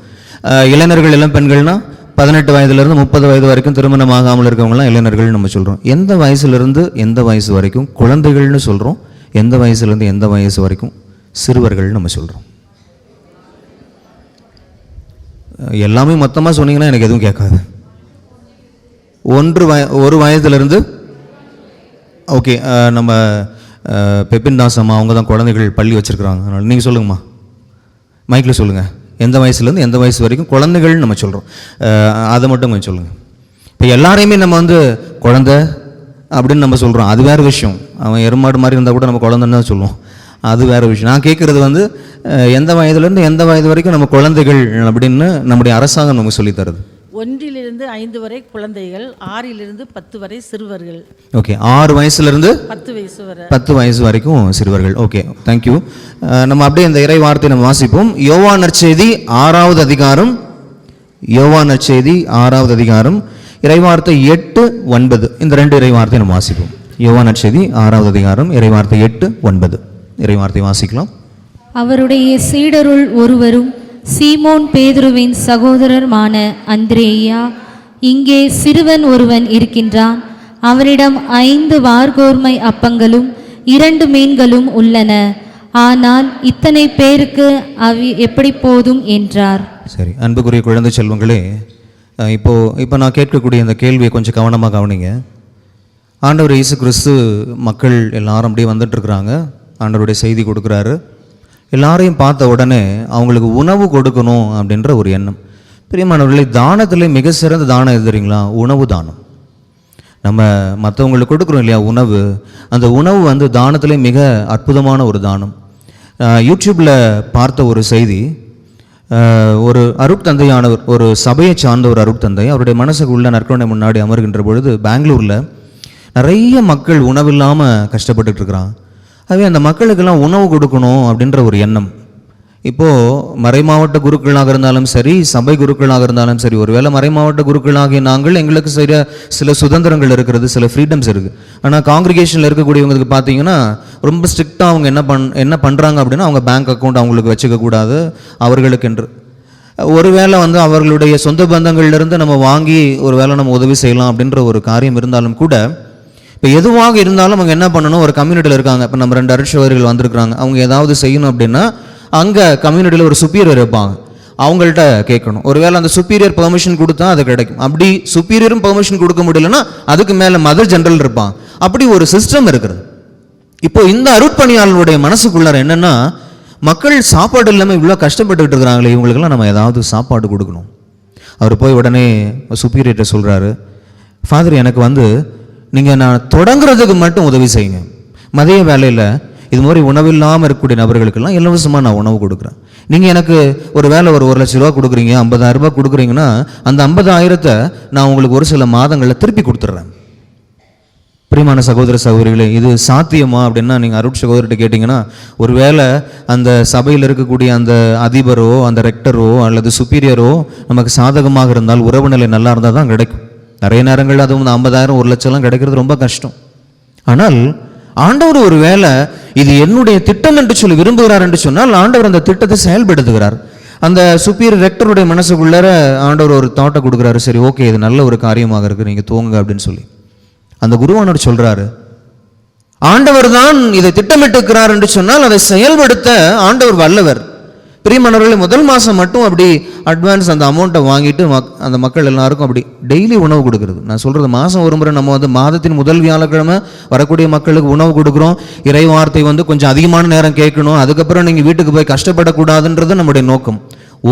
இளைஞர்கள் இளம் பெண்கள்னால் 18 வயதுலேருந்து 30 வயது வரைக்கும் திருமணம் ஆகாமல் இருக்கவங்களாம் இளைஞர்கள் நம்ம சொல்கிறோம். எந்த வயசுலேருந்து எந்த வயசு வரைக்கும் குழந்தைகள்னு சொல்கிறோம், எந்த வயசுலேருந்து எந்த வயசு வரைக்கும் சிறுவர்கள் நம்ம சொல்கிறோம்? எல்லாமே மொத்தமாக சொன்னீங்கன்னா எனக்கு எதுவும் கேட்காது. ஒரு வயதுலேருந்து ஓகே. நம்ம பெப்பின் தாஸ் அம்மா அவங்க தான் குழந்தைகள் பள்ளி வச்சுருக்குறாங்க. அதனால் நீங்கள் சொல்லுங்கம்மா, மைக்கில் சொல்லுங்கள். எந்த வயசுலேருந்து எந்த வயசு வரைக்கும் குழந்தைகள் நம்ம சொல்கிறோம், அதை மட்டும் கொஞ்சம் சொல்லுங்கள். இப்போ எல்லாரையுமே நம்ம குழந்தை அப்படின்னு நம்ம சொல்கிறோம், அது வேறு விஷயம். அவன் எருமாடு மாதிரி இருந்தால் கூட நம்ம குழந்தைன்னு தான் சொல்லுவோம், அது வேறு விஷயம். நான் கேட்குறது எந்த வயதுலேருந்து எந்த வயது வரைக்கும் நம்ம குழந்தைகள் அப்படின்னு நம்முடைய அரசாங்கம் நமக்கு சொல்லித்தருது. 1லிருந்து 5 வரை குழந்தைகள், 6லிருந்து 10 வரை சிறுவர்கள். ஓகே, 6 வயசுலேருந்து 10 வயசு வரை 10 வயசு வரைக்கும் சிறுவர்கள். Okay, thank you. நம்ம அப்படியே இந்த இறை வார்த்தையை நம்ம வாசிப்போம். யோவான் நற்செய்தி 6வது அதிகாரம், யோவான் நற்செய்தி 6வது அதிகாரம் இறைவார்த்தை 8, 9 இந்த 2 இறை வார்த்தையை நம்ம வாசிப்போம். யோவான் நற்செய்தி 6வது அதிகாரம் இறைவார்த்தை 8, 9 இறை வார்த்தை வாசிக்கலாம். அவருடைய சீடருள் ஒருவரும் சீமோன் பேதுருவின் சகோதரருமான அந்திரேயா, இங்கே சிறுவன் ஒருவன் இருக்கின்றான், அவரிடம் 5 வார்கோதுமை அப்பங்களும் 2 மீன்களும் உள்ளன, ஆனால் இத்தனை பேருக்கு அவை எப்படி போதும் என்றார். சரி, அன்புக்குரிய குழந்தை செல்வங்களே, இப்போ நான் கேட்கக்கூடிய இந்த கேள்வியை கொஞ்சம் கவனமாக கவனிங்க. ஆண்டவர் இயேசு கிறிஸ்து மக்கள் எல்லாரும் அப்படியே வந்துட்டுருக்குறாங்க. ஆண்டவருடைய செய்தி கொடுக்குறாரு. எல்லாரையும் பார்த்த உடனே அவங்களுக்கு உணவு கொடுக்கணும் அப்படின்ற ஒரு எண்ணம். பிரியமானவர்களே, தானத்திலே மிக சிறந்த தானம் எது தெரியுங்களா? உணவு தானம். நம்ம மற்றவங்களுக்கு கொடுக்குறோம் இல்லையா உணவு, அந்த உணவு வந்து தானத்திலே மிக அற்புதமான ஒரு தானம். யூடியூப்பில் பார்த்த ஒரு செய்தி, ஒரு அருட்தந்தையானவர், ஒரு சபையை சார்ந்த ஒரு அருட்தந்தை, அவருடைய மனசுக்கு உள்ள நற்கருணை முன்னாடி அமர்கின்ற பொழுது பெங்களூரில் நிறைய மக்கள் உணவில்லாமல் கஷ்டப்பட்டுட்டு இருக்கிறான். ஆகவே அந்த மக்களுக்கெல்லாம் உணவு கொடுக்கணும் அப்படின்ற ஒரு எண்ணம். இப்போது மறைமாவட்ட குருக்களாக இருந்தாலும் சரி, சபை குருக்களாக இருந்தாலும் சரி, ஒருவேளை மறைமாவட்ட குருக்களாகிய நாங்கள் எங்களுக்கு சில சுதந்திரங்கள் இருக்கிறது, சில ஃப்ரீடம்ஸ் இருக்குது. ஆனால் காங்கிரிகேஷனில் இருக்கக்கூடியவங்களுக்கு பார்த்தீங்கன்னா ரொம்ப ஸ்ட்ரிக்டாக அவங்க என்ன பண்ணுறாங்க அப்படின்னா, அவங்க பேங்க் அக்கௌண்ட் அவங்களுக்கு வச்சுக்கக்கூடாது அவர்களுக்கென்று. ஒருவேளை வந்து அவர்களுடைய சொந்த பந்தங்கள்லேருந்து நம்ம வாங்கி ஒரு வேளை நம்ம உதவி செய்யலாம் அப்படின்ற ஒரு காரியம் இருந்தாலும் கூட, இப்போ எதுவாக இருந்தாலும் அவங்க என்ன பண்ணணும், ஒரு கம்யூனிட்டியில் இருக்காங்க. இப்போ நம்ம 2 அருட்சகோதரிகள் வந்திருக்கிறாங்க, அவங்க ஏதாவது செய்யணும் அப்படின்னா அங்கே கம்யூனிட்டியில் ஒரு சுப்பீரியர் இருப்பாங்க, அவங்கள்ட்ட கேட்கணும். ஒருவேளை அந்த சுப்பீரியர் பெர்மிஷன் கொடுத்தா அது கிடைக்கும். அப்படி சுப்பீரியரும் பெர்மிஷன் கொடுக்க முடியலன்னா அதுக்கு மேலே மதர் ஜெனரல் இருப்பாங்க. அப்படி ஒரு சிஸ்டம் இருக்கிறது. இப்போ இந்த அருட்பணியாளருடைய மனசுக்குள்ளார என்னென்னா, மக்கள் சாப்பாடு இல்லாமல் இவ்வளோ கஷ்டப்பட்டுக்கிட்டு இருக்கிறாங்களே, இவங்களுக்கெல்லாம் நம்ம ஏதாவது சாப்பாடு கொடுக்கணும். அவர் போய் உடனே சுப்பீரியர்கிட்ட சொல்கிறாரு, ஃபாதர், எனக்கு வந்து நீங்கள் நான் தொடங்குறதுக்கு மட்டும் உதவி செய்யுங்க. மதிய வேலையில் இது மாதிரி உணவில்லாமல் இருக்கக்கூடிய நபர்களுக்கெல்லாம் இலவசமாக நான் உணவு கொடுக்குறேன். நீங்கள் எனக்கு ஒரு வேலை ஒரு 1 லட்ச ரூபா கொடுக்குறீங்க, 50,000 ரூபாய் கொடுக்குறீங்கன்னா அந்த 50,000 நான் உங்களுக்கு ஒரு சில மாதங்களில் திருப்பி கொடுத்துட்றேன். பிரியமான சகோதர சகோதரிகளே, இது சாத்தியமா அப்படின்னா நீங்கள் அருட் சகோதரிட்ட கேட்டிங்கன்னா, ஒருவேளை அந்த சபையில் இருக்கக்கூடிய அந்த அதிபரோ அந்த ரெக்டரோ அல்லது சுப்பீரியரோ நமக்கு சாதகமாக இருந்தால், உறவு நிலை நல்லா இருந்தால் தான் கிடைக்கும். நிறைய நேரங்கள் அதுவும் 50,000 1 லட்சம்லாம் கிடைக்கிறது ரொம்ப கஷ்டம். ஆனால் ஆண்டவர் ஒரு வேளை இது என்னுடைய திட்டம் என்று சொல்லி விரும்புகிறார் என்று சொன்னால், ஆண்டவர் அந்த திட்டத்தை செயல்படுத்துகிறார். அந்த சுப்பீரியர் ரெக்டருடைய மனசுக்குள்ளார ஆண்டவர் ஒரு தாட்டை கொடுக்குறாரு, சரி ஓகே இது நல்ல ஒரு காரியமாக இருக்குது, நீங்கள் தூங்குங்க அப்படின்னு சொல்லி. அந்த குருவானவர் சொல்கிறாரு, ஆண்டவர் தான் இதை திட்டமிட்டுக்கிறார் என்று சொன்னால் அதை செயல்படுத்த ஆண்டவர் வல்லவர். பிரியமானவர்களே, முதல் மாதம் மட்டும் அப்படி அட்வான்ஸ் அந்த அமௌண்ட்டை வாங்கிட்டு அந்த மக்கள் எல்லாருக்கும் அப்படி டெய்லி உணவு கொடுக்குறது. நான் சொல்கிறது, மாதம் ஒரு முறை நம்ம வந்து மாதத்தின் முதல் வியாழக்கிழமை வரக்கூடிய மக்களுக்கு உணவு கொடுக்குறோம். இறை வார்த்தை வந்து கொஞ்சம் அதிகமான நேரம் கேட்கணும், அதுக்கப்புறம் நீங்கள் வீட்டுக்கு போய் கஷ்டப்படக்கூடாதுன்றது நம்முடைய நோக்கம்.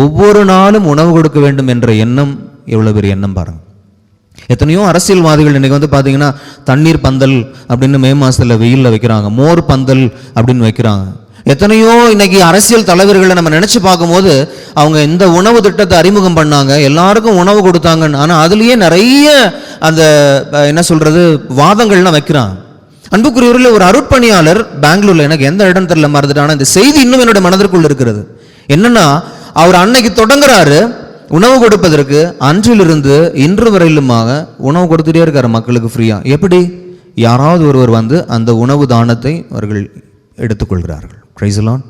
ஒவ்வொரு நாளும் உணவு கொடுக்க வேண்டும் என்ற எண்ணம் எவ்வளோ பெரிய எண்ணம் பாருங்கள். எத்தனையோ அரசியல்வாதிகள் இன்றைக்கி வந்து பார்த்தீங்கன்னா தண்ணீர் பந்தல் அப்படின்னு மே மாதத்தில் வெயிலில் வைக்கிறாங்க, மோர் பந்தல் அப்படின்னு வைக்கிறாங்க. எத்தனையோ இன்னைக்கு அரசியல் தலைவர்களை நம்ம நினச்சி பார்க்கும்போது அவங்க இந்த உணவு திட்டத்தை அறிமுகம் பண்ணாங்க, எல்லாருக்கும் உணவு கொடுத்தாங்க. ஆனால் அதுலேயே நிறைய அந்த என்ன சொல்கிறது வாதங்கள்லாம் வைக்கிறாங்க. அன்புக்குரியவர்களே, ஒரு அருட்பணியாளர் பெங்களூரில், எனக்கு எந்த இடம் தெரியல மறந்துட்டு, ஆனால் இந்த செய்தி இன்னும் என்னோட மனதிற்குள் இருக்கிறது. என்னன்னா, அவர் அன்னைக்கு தொடங்குறாரு உணவு கொடுப்பதற்கு, அன்றிலிருந்து இன்று வரையிலுமாக உணவு கொடுத்துட்டே இருக்காரு மக்களுக்கு ஃப்ரீயாக. எப்படி? யாராவது ஒருவர் வந்து அந்த உணவு தானத்தை அவர்கள் எடுத்துக்கொள்கிறார்கள். Price the Lord.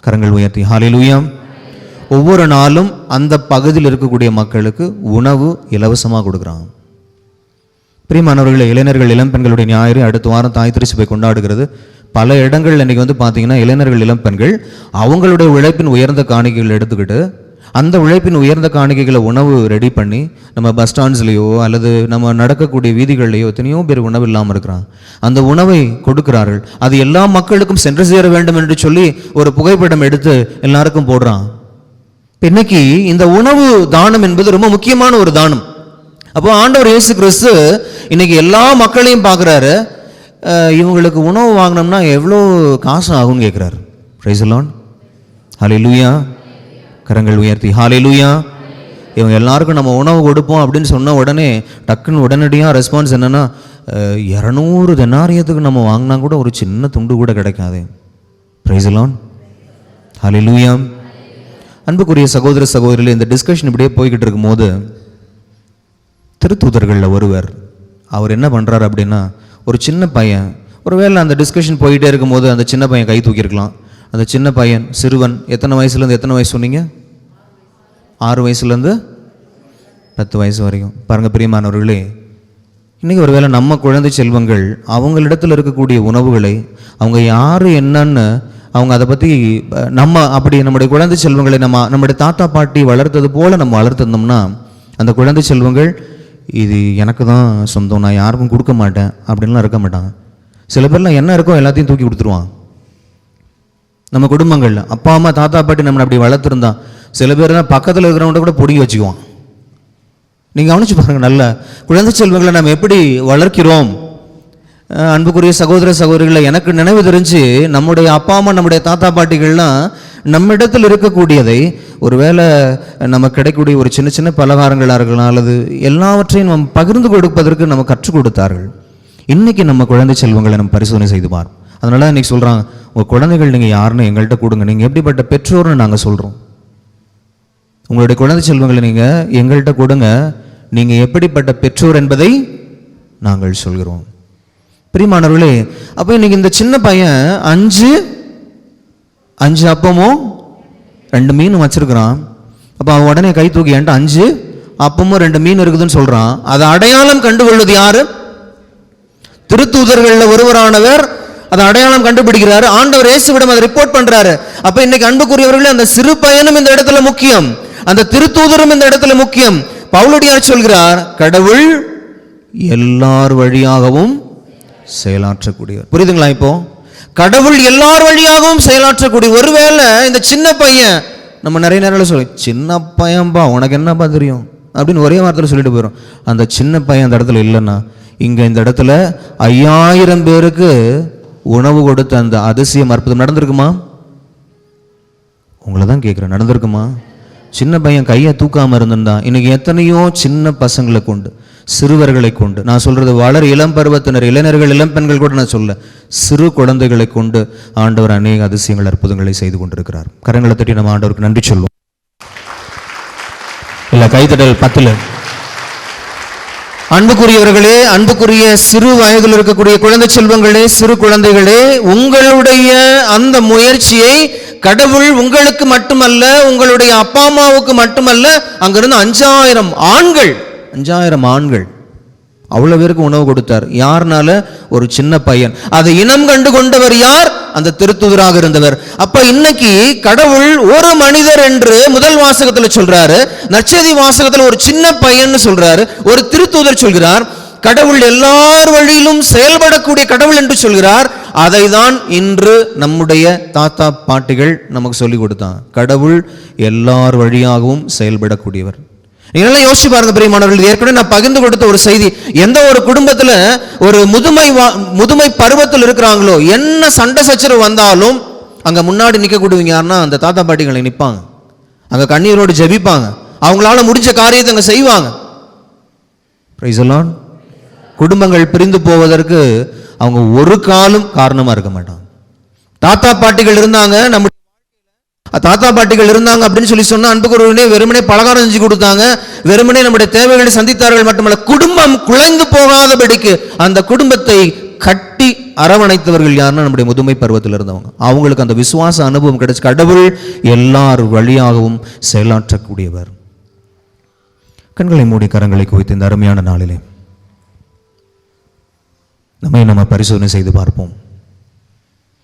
கரங்கள் உயர்த்தி ஹல்லேலூயா. ஒவ்வொரு நாளும் அந்த பகுதியில் இருக்கக்கூடிய மக்களுக்கு உணவு இலவசமாக கொடுக்குறாங்க. பிரியமானவர்களே, இளைஞர்கள் இளம்பெண்களுடைய ஞாயிறு அடுத்த வாரம் தாய் திருச்சபை கொண்டாடுகிறது. பல இடங்கள் இன்றைக்கி வந்து பார்த்தீங்கன்னா இளைஞர்கள் இளம்பெண்கள் அவங்களுடைய உழைப்பின் உயர்ந்த காணிக்கைகள் எடுத்துக்கிட்டு அந்த உழைப்பின் உயர்ந்த காணிக்கைகளை உணவு ரெடி பண்ணி நம்ம பஸ் ஸ்டாண்ட்ஸ்லேயோ அல்லது நம்ம நடக்கக்கூடிய வீதிகள்லையோ எத்தனையோ பேர் உணவு இல்லாமல் இருக்கிறாங்க. அந்த உணவை கொடுக்கிறார்கள். அது எல்லா மக்களுக்கும் சென்று சேர வேண்டும் என்று சொல்லி ஒரு புகைப்படம் எடுத்து எல்லாருக்கும் போடுறான். இன்னைக்கு இந்த உணவு தானம் என்பது ரொம்ப முக்கியமான ஒரு தானம். அப்போ ஆண்டவர் இயேசு கிறிஸ்து இன்னைக்கு எல்லா மக்களையும் பார்க்குறாரு. இவங்களுக்கு உணவு வாங்கினோம்னா எவ்வளோ காசு ஆகும்னு கேட்குறாரு. Praise the Lord. ஹல்லேலூயா. கரங்கள் உயர்த்தி ஹல்லேலூயா. இவங்க எல்லாருக்கும் நம்ம உணவு கொடுப்போம் அப்படின்னு சொன்ன உடனே டக்குன்னு உடனடியாக ரெஸ்பான்ஸ் என்னென்னா, 200 தெனாரியத்துக்கு நம்ம வாங்கினா கூட ஒரு சின்ன துண்டு கூட கிடைக்காது. Praise the Lord. ஹல்லேலூயா. அன்புக்குரிய சகோதர சகோதரிகள், இந்த டிஸ்கஷன் இப்படியே போய்கிட்டு இருக்கும்போது திருத்தூதர்களில் ஒருவர் அவர் என்ன பண்ணுறாரு அப்படின்னா, ஒரு சின்ன பையன், ஒருவேளை அந்த டிஸ்கஷன் போயிட்டே இருக்கும்போது அந்த சின்ன பையன் கை தூக்கியிருக்கலாம். அந்த சின்ன பையன் சிறுவன் எத்தனை வயசுலேருந்து எத்தனை வயசு சொன்னீங்க? 6 வயசுலேருந்து 10 வயசு வரைக்கும். பாருங்கள் பிரியமானவர்களே, இன்றைக்கி ஒருவேளை நம்ம குழந்தை செல்வங்கள் அவங்களிடத்தில் இருக்கக்கூடிய உணவுகளை அவங்க யார் என்னன்னு அவங்க அதை பற்றி நம்ம அப்படி நம்முடைய குழந்தை செல்வங்களை நம்முடைய தாத்தா பாட்டி வளர்த்தது போல் நம்ம வளர்த்துருந்தோம்னா அந்த குழந்தை செல்வங்கள் இது எனக்கு தான் சொந்தம், நான் யாருக்கும் கொடுக்க மாட்டேன் அப்படின்லாம் இருக்க மாட்டாங்க. சில பேர்லாம் என்ன இருக்கோ எல்லாத்தையும் தூக்கி கொடுத்துருவாங்க. நம்ம குடும்பங்களில் அப்பா அம்மா தாத்தா பாட்டி நம்மளை அப்படி வளர்த்துருந்தான் சில பேர் தான் பக்கத்தில் இருக்கிறவங்க கூட பொடுங்கி வச்சுக்குவான். நீங்கள் கவனிச்சு பாருங்கள், நல்ல குழந்தை செல்வங்களை நம்ம எப்படி வளர்க்கிறோம். அன்புக்குரிய சகோதர சகோதரிகளை, எனக்கு நினைவு தெரிஞ்சு நம்முடைய அப்பா அம்மா நம்முடைய தாத்தா பாட்டிகள்லாம் நம்மிடத்தில் இருக்கக்கூடியதை ஒருவேளை நமக்கு கிடைக்கக்கூடிய ஒரு சின்ன சின்ன பலகாரங்களாக இருக்கலாம் அல்லது எல்லாவற்றையும் நம்ம பகிர்ந்து கொடுப்பதற்கு நம்ம கற்றுக் கொடுத்தார்கள். இன்றைக்கி நம்ம குழந்தை செல்வங்களை நம்ம பரிசோதனை செய்து பார். அதனால இன்றைக்கி சொல்கிறாங்க, உங்கள் குழந்தைகள் நீங்கள் யாருன்னு எங்கள்கிட்ட கொடுங்க, நீங்கள் எப்படிப்பட்ட பெற்றோர்னு நாங்கள் சொல்கிறோம். உங்களுடைய குழந்தை செல்வங்களை நீங்கள் எங்கள்கிட்ட கொடுங்க, நீங்கள் எப்படிப்பட்ட பெற்றோர் என்பதை நாங்கள் சொல்கிறோம். பிரியமானவர்களே, அப்போ இன்னைக்கு இந்த சின்ன பையன் அஞ்சு அப்பமும் 2 மீனும் வச்சிருக்கிறான். அப்போ அவன் உடனே கை தூக்கி என்கிட்ட 5 அப்பமும் 2 மீன் இருக்குதுன்னு சொல்கிறான். அதை அடையாளம் கண்டுகொள்வது யாரு? திருத்தூதர்களில் ஒருவரானவர் அதை அடையாளம் கண்டுபிடிக்கிறாரு. ஆண்டவர் இயேசுவிடம் அதை ரிப்போர்ட் பண்றாரு. அப்ப இன்னைக்கு அன்புக்குரியவர்களே, அந்த சிறு பையனும் இந்த இடத்துல முக்கியம், அந்த திருத்தூதரும் இந்த இடத்துல முக்கியம். பவுலடியார் சொல்கிறார், கடவுள் எல்லார் வழியாகவும் செயலாற்றக்கூடியவர். புரியுதுங்களா? இப்போ கடவுள் எல்லார் வழியாகவும் செயலாற்றக்கூடிய. ஒருவேளை இந்த சின்ன பையன், நம்ம நிறைய நேரம் சொல்லி சின்ன பையன்பா உனக்கு என்னப்பா தெரியும் அப்படின்னு ஒரே வார்த்தையில் சொல்லிட்டு போயிடும். அந்த சின்ன பையன் அந்த இடத்துல இல்லைன்னா, இங்க இந்த இடத்துல 5000 பேருக்கு உணவு கொடுத்த அந்த அதிசயம் அற்புதம் நடந்திருக்குமா? உங்களை தான் கேட்குறேன், நடந்திருக்குமா? சின்ன பையன் கையை தூக்காமல் இருந்திருந்தா இன்னைக்கு எத்தனையோ சின்ன பசங்களை கொண்டு, சிறுவர்களை கொண்டு, நான் சொல்றது வளர் இளம் பருவத்தினர், இளைஞர்கள், இளம் பெண்கள் கூட நான் சொல்ல, சிறு குழந்தைகளை கொண்டு ஆண்டவர் அநேக அதிசயங்கள் அற்புதங்களை செய்து கொண்டிருக்கிறார். கரங்களை தட்டி நம்ம ஆண்டவருக்கு நன்றி சொல்லுவோம். இல்லை, கைத்தட்டல் 10. அன்புக்குரியவர்களே, அன்புக்குரிய சிறு வயதில் இருக்கக்கூடிய குழந்தை செல்வங்களே, சிறு குழந்தைகளே, உங்களுடைய அந்த முயற்சியை கடவுள் உங்களுக்கு மட்டுமல்ல, உங்களுடைய அப்பா அம்மாவுக்கு மட்டுமல்ல, அங்கிருந்து 5000 ஆண்கள் அவ்வளவு பேருக்கு உணவு கொடுத்தார். யாருனால? ஒரு சின்ன பையன். அதை இனம் கண்டு கொண்டவர் யார்? அந்த திருத்தூதராக இருந்தவர். அப்ப இன்னைக்கு கடவுள் ஒரு மனிதர் என்று முதல் வாசகத்துல சொல்றாரு, நற்செய்தி வாசகத்துல ஒரு சின்ன பையன் சொல்றாரு, ஒரு திருத்தூதர் சொல்கிறார். கடவுள் எல்லார் வழியிலும் செயல்படக்கூடிய கடவுள் என்று சொல்கிறார். அதை தான் இன்று நம்முடைய தாத்தா பாட்டிகள் நமக்கு சொல்லிக் கொடுத்தாங்க. கடவுள் எல்லார் வழியாகவும் செயல்படக்கூடியவர். நீங்க யோசிச்சு பாருங்க பிரியமானவர்கள், ஏற்கனவே நான் பகிர்ந்து கொடுத்த ஒரு செய்தி. எந்த ஒரு குடும்பத்துல ஒரு முதுமை பருவத்தில் இருக்கிறாங்களோ, என்ன சண்டை சச்சரவு வந்தாலும் அங்க முன்னாடி நிற்கக்கூடியவங்க யாருன்னா அந்த தாத்தா பாட்டிகளை நிற்பாங்க. அங்க கண்ணீரோடு ஜெபிப்பாங்க. அவங்களால முடிஞ்ச காரியத்தை அங்க செய்வாங்க. Price the Lord. குடும்பங்கள் பிரிந்து போவதற்கு அவங்க ஒரு காலம் காரணமா இருக்க மாட்டாங்க. தாத்தா பாட்டிகள் இருந்தாங்க, நம்ம தாத்தா பாட்டிகள் இருந்தாங்க அப்படின்னு சொல்லி சொன்னா, அன்புக்குரியவர்களே, வெறுமனே பலகாரம் செஞ்சு கொடுத்தாங்க, வெறுமனே நம்முடைய தேவைகளை சந்தித்தார்கள் மட்டுமல்ல, குடும்பம் குலைந்து போகாதபடிக்கு அந்த குடும்பத்தை கட்டி அரவணைத்தவர்கள் யாருன்னா நம்முடைய முதுமை பருவத்தில் இருந்தவங்க. அவங்களுக்கு அந்த விசுவாச அனுபவம் கிடைச்சு. கடவுள் எல்லார் வழியாகவும் செயலாற்றக்கூடியவர். கண்களை மூடி கரங்களை குவித்து இந்த அருமையான நாளிலே நம்ம பரிசோதனை செய்து பார்ப்போம்.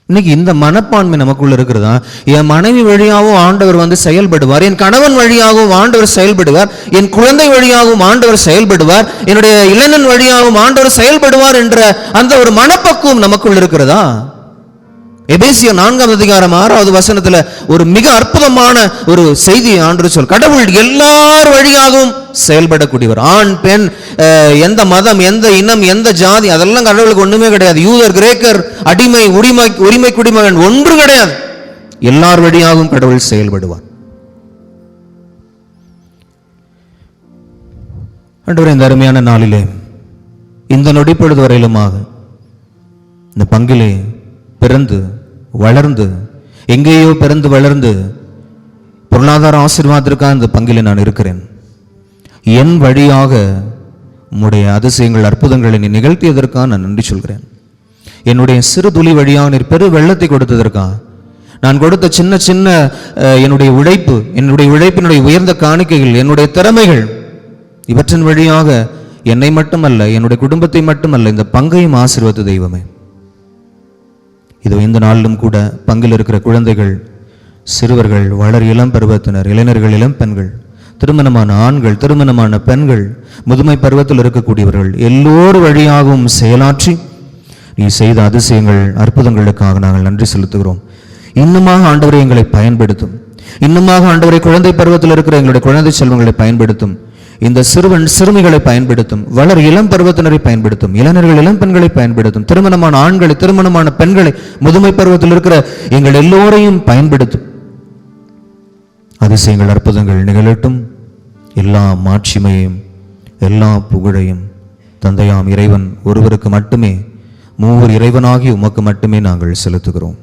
இன்னைக்கு இந்த மனப்பான்மை நமக்குள்ள இருக்கிறதா? என் மனைவி வழியாகவும் ஆண்டவர் செயல்படுவார், என் கணவன் வழியாகவும் ஆண்டவர் செயல்படுவார், என் குழந்தை வழியாகவும் ஆண்டவர் செயல்படுவார், என்னுடைய இளைஞன் வழியாகவும் ஆண்டவர் செயல்படுவார் என்ற அந்த ஒரு மனப்பக்குவம் நமக்குள்ள இருக்கிறதா? எபேசியர் 4:6 ஒரு மிக அற்புதமான ஒரு செய்தியை ஆண்டவர் சொல். கடவுள் எல்லார் வழியாகவும் செயல்படக்கூடியவர். ஆண் பெண், எந்த மதம், எந்த இனம், எந்த ஜாதி, அதெல்லாம் கடவுளுக்கு ஒண்ணுமே கிடையாது. யூதர், கிரேக்கர், அடிமை, உரிமை குடிமகன் ஒன்று கிடையாது. எல்லார் வழியாகவும் கடவுள் செயல்படுவார். ஆண்டவரே, இந்த அருமையான நாளிலே இந்த நொடிப்பொழுது வரையிலுமாக இந்த பங்கிலே பிறந்து வளர்ந்து, எங்கேயோ பிறந்து வளர்ந்து பொருளாதார ஆசீர்வாதத்திற்காக இந்த பங்கிலே நான் இருக்கிறேன். என் வழியாக உம்முடைய அதிசயங்கள், அற்புதங்களை நீ நிகழ்த்தியதற்காக நான் நன்றி சொல்கிறேன். என்னுடைய சிறு துளி வழியாக நீர் பெரு வெள்ளத்தை கொடுத்ததற்காக, நான் கொடுத்த சின்ன சின்ன என்னுடைய உழைப்பினுடைய உயர்ந்த காணிக்கைகள், என்னுடைய திறமைகள், இவற்றின் வழியாக என்னை மட்டுமல்ல, என்னுடைய குடும்பத்தை மட்டுமல்ல, இந்த பங்கையும் ஆசீர்வதித்த தெய்வமே, இதோ இந்த நாளிலும் கூட பங்கில் இருக்கிற குழந்தைகள், சிறுவர்கள், வளர் இளம் பருவத்தினர், இளைஞர்கள், இளம் பெண்கள், திருமணமான ஆண்கள், திருமணமான பெண்கள், முதுமை பருவத்தில் இருக்கக்கூடியவர்கள் எல்லோரு வழியாகவும் செயலாற்றி நீ செய்த அதிசயங்கள், அற்புதங்களுக்காக நாங்கள் நன்றி செலுத்துகிறோம். இன்னுமாக ஆண்டவரை எங்களை பயன்படுத்தும். இன்னுமாக ஆண்டவரை குழந்தை பருவத்தில் இருக்கிற எங்களுடைய குழந்தை செல்வங்களை பயன்படுத்தும். இந்த சிறுவன் சிறுமிகளை பயன்படுத்தும். வளர் இளம் பருவத்தினரை பயன்படுத்தும். இளைஞர்கள், இளம் பெண்களை பயன்படுத்தும். திருமணமான ஆண்களை, திருமணமான பெண்களை, முதுமை பருவத்தில் இருக்கிற எங்கள் எல்லோரையும் பயன்படுத்தும். அதிசயங்கள், அற்புதங்கள் நிகழட்டும். எல்லா மாட்சிமையும் எல்லா புகழையும் தந்தையாம் இறைவன் ஒருவருக்கு மட்டுமே, மூவர் இறைவனாகி உமக்கு மட்டுமே நாங்கள் செலுத்துகிறோம்.